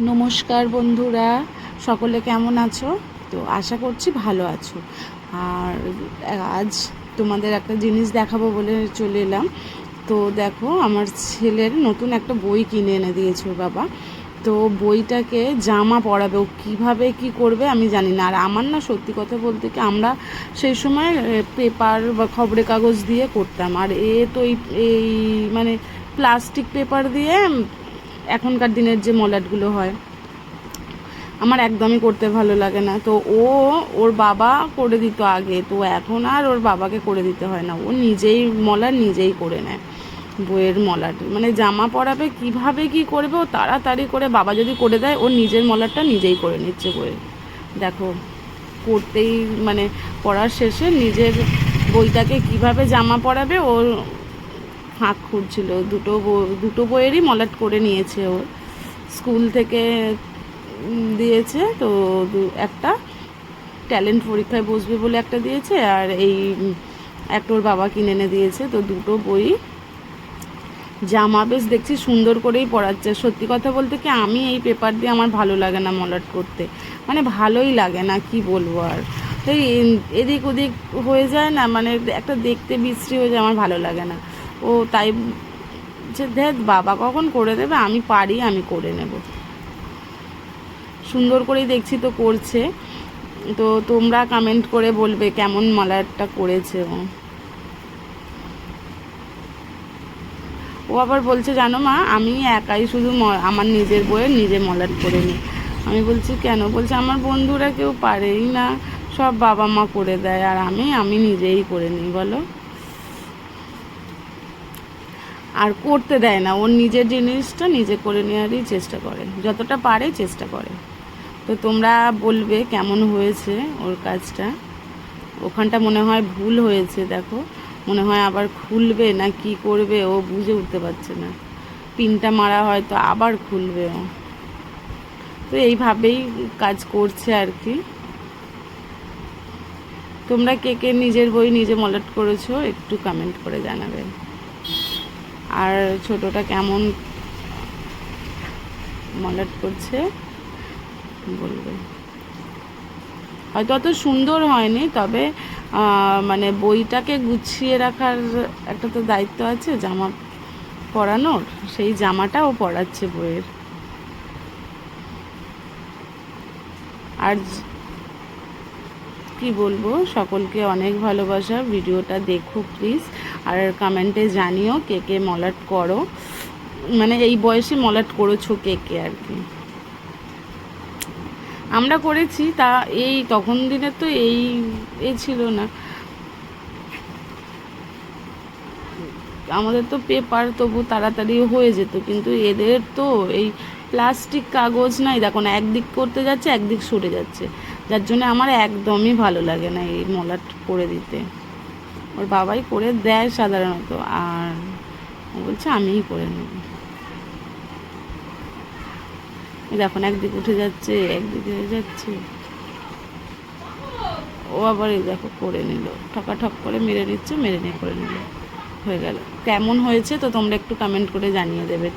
নমস্কার বন্ধুরা, সকলে কেমন আছো? তো আশা করছি ভালো আছো। আর আজ তোমাদের একটা জিনিস দেখাবো বলে চলে এলাম। তো দেখো, আমার ছেলের নতুন একটা বই কিনে এনে দিয়েছে ওর বাবা। তো বইটাকে জামা পরাবে, ও কীভাবে কী করবে আমি জানি না। আর আমার না, সত্যি কথা বলতে কি, আমরা সেই সময় পেপার বা খবরের কাগজ দিয়ে করতাম, আর তো এই মানে প্লাস্টিক পেপার দিয়ে এখনকার দিনের যে মলাটগুলো হয়, আমার একদমই করতে ভালো লাগে না। তো ওর বাবা করে দিত আগে, তো এখন আর ওর বাবাকে করে দিতে হয় না, ও নিজেই মলাট নিজেই করে নেয়। বইয়ের মলাট মানে জামা পরাবে কিভাবে কি করবে, ও তাড়াতাড়ি করে, বাবা যদি করে দেয় ও নিজের মলাটটা নিজেই করে নিচ্ছে বইয়ের। দেখো, করতেই মানে পড়ার শেষে নিজের বইটাকে কিভাবে জামা পরাবে ওর ফাঁক খুঁড়ছিল। দুটো বইয়েরই মলাট করে নিয়েছে ওর, স্কুল থেকে দিয়েছে। তো একটা ট্যালেন্ট পরীক্ষায় বসবে বলে একটা দিয়েছে, আর এই একটা ওর বাবা কিনে এনে দিয়েছে। তো দুটো বই জামা বেশ দেখছি সুন্দর করেই পড়াচ্ছে। সত্যি কথা বলতে কি, আমি এই পেপার দিয়ে আমার ভালো লাগে না মলাট করতে, মানে ভালোই লাগে না, কি বলবো। আর এই এদিক ওদিক হয়ে যায় না, মানে একটা দেখতে বিশ্রী হয়ে যায়, আমার ভালো লাগে না। ও তাই যে দেখ, বাবা কখন করে দেবে, আমি পারি, আমি করে নেব। সুন্দর করেই দেখছি তো করছে। তো তোমরা কমেন্ট করে বলবে কেমন মলাটটা করেছে ও আবার বলছে, জানো মা, আমি একাই শুধু আমার নিজের বইয়ের নিজে মলাট করে নিই। আমি বলছি কেন? বলছে আমার বন্ধুরা কেউ পারেই না, সব বাবা মা করে দেয়, আর আমি নিজেই করে নিই। বলো, আর করতে দেয় না, ওর নিজের জিনিসটা নিজে করে নেওয়ারই চেষ্টা করে, যতটা পারে চেষ্টা করে। তো তোমরা বলবে কেমন হয়েছে ওর কাজটা। ওখানটা মনে হয় ভুল হয়েছে, দেখো, মনে হয় আবার খুলবে না কি করবে, ও বুঝে উঠতে পারছে না। পিনটা মারা হয়তো আবার খুলবে ও। তো এইভাবেই কাজ করছে আর কি। তোমরা কে কে নিজের বই নিজে মলাট করেছো একটু কমেন্ট করে জানাবে। আর ছোটটা কেমন মলাট করছে বলবে। হয়তো অত সুন্দর হয়নি, তবে মানে বইটাকে গুছিয়ে রাখার একটা তো দায়িত্ব আছে, জামা পরানোর, সেই জামাটা ও পরাচ্ছে বইয়ের। আর কি বলবো, সকলকে অনেক ভালোবাসা। ভিডিওটা দেখো প্লিজ, আর কমেন্টে জানিও কে কে মলাট করো, মানে এই বয়সে মলাট করেছো কে কে আর কি। আমরা করেছি, তা এই তখন দিনে তো এই ছিল না, আমাদের তো পেপার তবু তাড়াতাড়ি হয়ে যেত, কিন্তু এদের তো এই প্লাস্টিক কাগজ নাই, দেখো না, একদিক করতে যাচ্ছে একদিক সরে যাচ্ছে, যার জন্য আমার একদমই ভালো লাগে না এই মলাট করে দিতে। ওর বাবাই করে দেয় সাধারণত, আর ও বলছে আমিই করে নেব। দেখুন, একদিক উঠে যাচ্ছে একদিকে হয়ে যাচ্ছে, ও আবার এই দেখো করে নিল, ঠকাঠক করে মেরে নিচ্ছে, মেরে নিয়ে করে নিল, হয়ে গেল। কেমন হয়েছে তো তোমরা একটু কমেন্ট করে জানিয়ে দেবে।